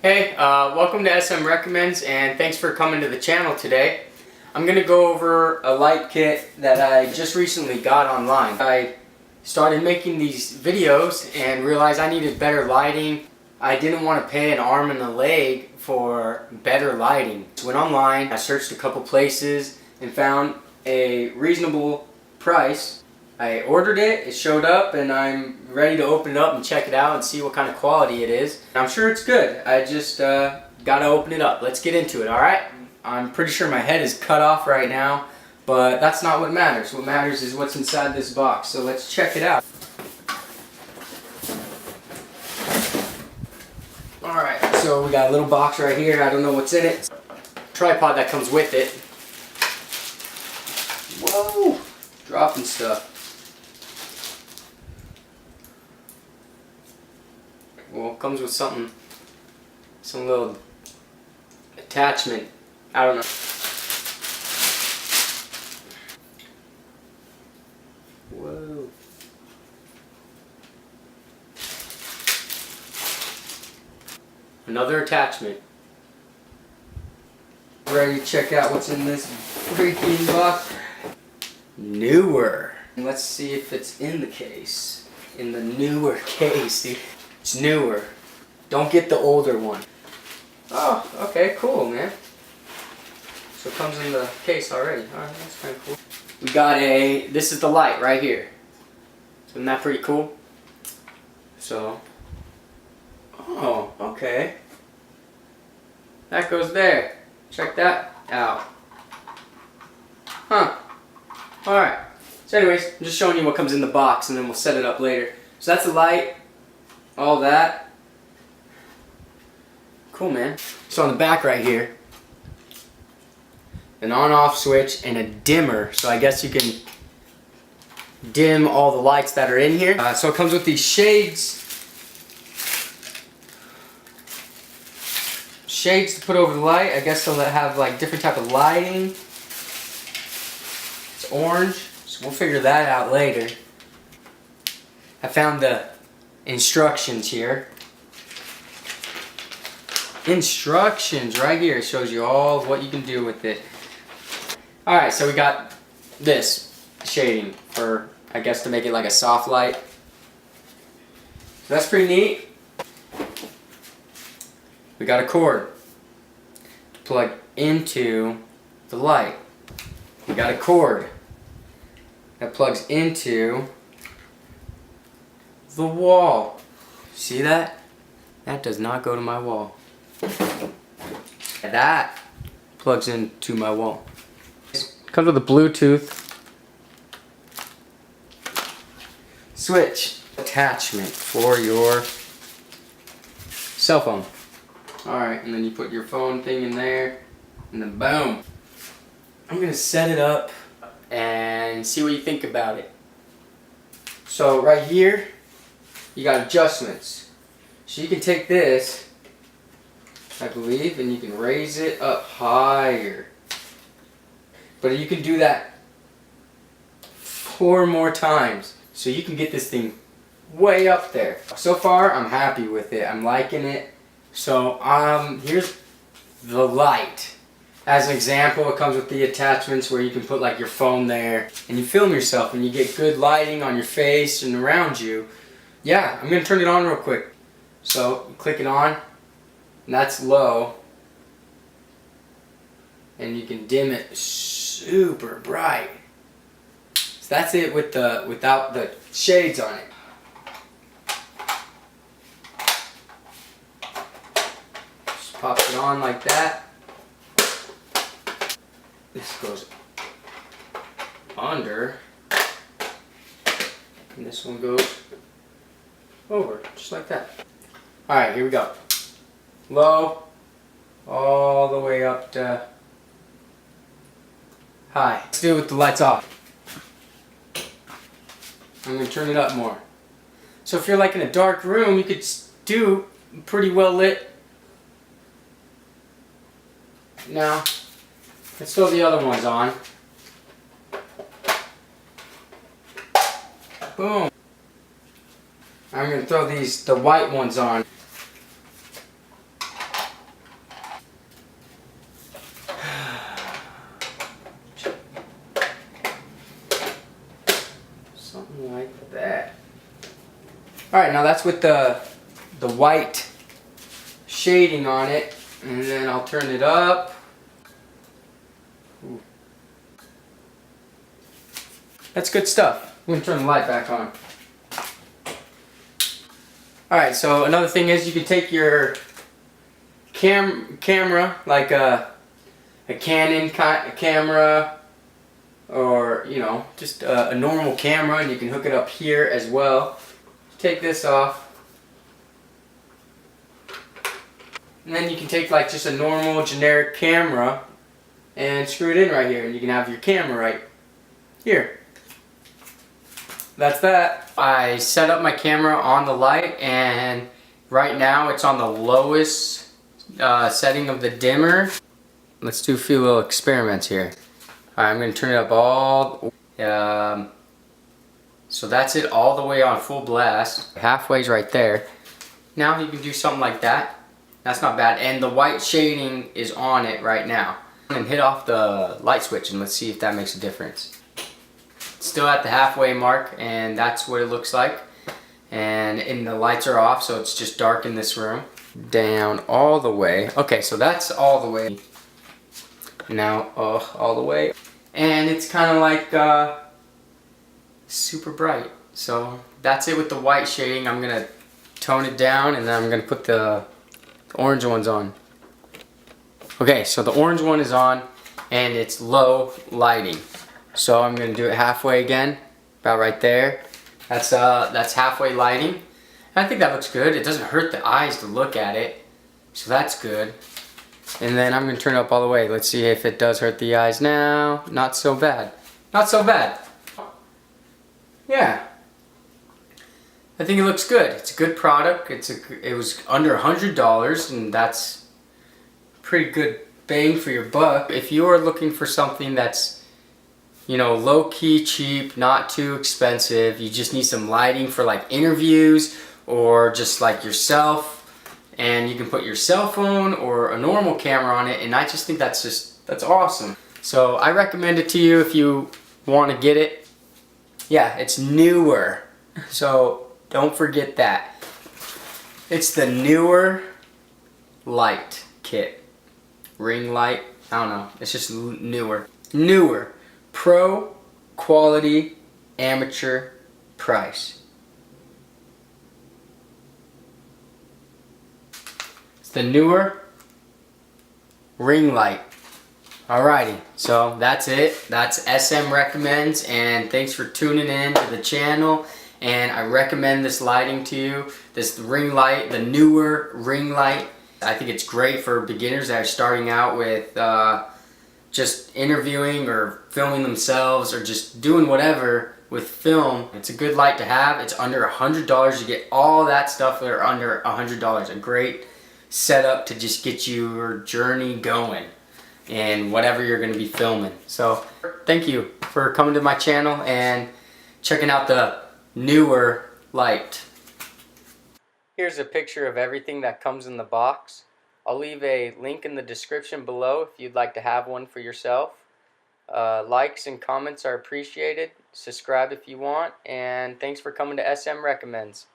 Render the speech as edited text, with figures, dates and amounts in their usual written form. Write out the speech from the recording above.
Hey, welcome to SM.Recommends and thanks for coming to the channel today. I'm going to go over a light kit that I just recently got online. I started making these videos and realized I needed better lighting. I didn't want to pay an arm and a leg for better lighting. So I went online, I searched a couple places and found a reasonable price. I ordered it, it showed up, and I'm ready to open it up and check it out and see what kind of quality it is. I'm sure it's good. I just gotta open it up. Let's get into it, alright? I'm pretty sure my head is cut off right now, but that's not what matters. What matters is what's inside this box. So let's check it out. Alright, so we got a little box right here. I don't know what's in it. Tripod that comes with it. Whoa! Dropping stuff. Well, it comes with something, some little attachment. I don't know. Whoa. Another attachment. Ready to check out what's in this freaking box. NEEWER. Let's see if it's in the case. In the NEEWER case. It's newer. Don't get the older one. Oh, okay, cool, man. So it comes in the case already. Alright, that's kind of cool. We got this is the light right here. Isn't that pretty cool? So, oh, okay. That goes there. Check that out. Huh. Alright. So anyways, I'm just showing you what comes in the box and then we'll set it up later. So that's the light. All that. Cool, man. So on the back right here, an on-off switch and a dimmer. So I guess you can dim all the lights that are in here. So it comes with these shades. Shades to put over the light. I guess they'll have like different type of lighting. It's orange, so we'll figure that out later. I found the instructions here. Instructions right here. It shows you all of what you can do with it. Alright, so we got this shading for, I guess, to make it like a soft light. So that's pretty neat. We got a cord to plug into the light. We got a cord that plugs into the wall. See that? That does not go to my wall. That plugs into my wall. Comes with a Bluetooth switch attachment for your cell phone. Alright, and then you put your phone thing in there, and then boom. I'm gonna set it up and see what you think about it. So right here, you got adjustments. So you can take this, I believe, and you can raise it up higher. But you can do that 4 more times. So you can get this thing way up there. So far, I'm happy with it. I'm liking it. So here's the light. As an example, it comes with the attachments where you can put like your phone there and you film yourself and you get good lighting on your face and around you. Yeah, I'm going to turn it on real quick. So, you click it on, and that's low. And you can dim it super bright. So that's it with without the shades on it. Just pops it on like that. This goes under. And this one goes over, just like that. Alright, here we go. Low, all the way up to high. Let's do it with the lights off. I'm going to turn it up more. So if you're like in a dark room, you could do pretty well lit. Now, let's throw the other ones on. Boom. I'm going to throw the white ones on. Alright, now that's with the white shading on it, and then I'll turn it up. Ooh. That's good stuff. I'm going to turn the light back on. Alright, so another thing is you can take your camera, like a Canon camera, or you know, just a normal camera, and you can hook it up here as well. Take this off, and then you can take like just a normal generic camera and screw it in right here, and you can have your camera right here. That's that. I set up my camera on the light, and right now it's on the lowest setting of the dimmer. Let's do a few little experiments here. Alright, I'm going to turn it up all. So that's it all the way on full blast. Halfway's right there. Now you can do something like that. That's not bad. And the white shading is on it right now. And hit off the light switch and let's see if that makes a difference. It's still at the halfway mark, and that's what it looks like. And the lights are off, so it's just dark in this room. Down all the way. Okay, so that's all the way. Now all the way. And it's kind of like super bright. So that's it with the white shading. I'm going to tone it down, and then I'm going to put the orange ones on. Okay, so the orange one is on, and it's low lighting. So I'm going to do it halfway again, about right there. That's halfway lighting. I think that looks good. It doesn't hurt the eyes to look at it, so that's good. And then I'm going to turn it up all the way. Let's see if it does hurt the eyes now. Not so bad. Not so bad. Yeah. I think it looks good. It's a good product. It was under $100, and that's pretty good bang for your buck. If you are looking for something that's, you know, low-key, cheap, not too expensive, you just need some lighting for like interviews or just like yourself, and you can put your cell phone or a normal camera on it, and I just think that's awesome. So I recommend it to you if you want to get it. Yeah, it's NEEWER, so don't forget that. It's the NEEWER light kit. Ring light, I don't know, it's just NEEWER. NEEWER, pro quality amateur price. It's the NEEWER ring light. Alrighty, so that's it. That's SM Recommends, and thanks for tuning in to the channel. And I recommend this lighting to you. This ring light, the NEEWER ring light. I think it's great for beginners that are starting out with just interviewing or filming themselves or just doing whatever with film. It's a good light to have. It's under $100. You get all that stuff that are under $100. A great setup to just get your journey going and whatever you're going to be filming. So thank you for coming to my channel and checking out the NEEWER light. Here's a picture of everything that comes in the box. I'll leave a link in the description below if you'd like to have one for yourself. Likes and comments are appreciated. Subscribe if you want, and thanks for coming to SM Recommends.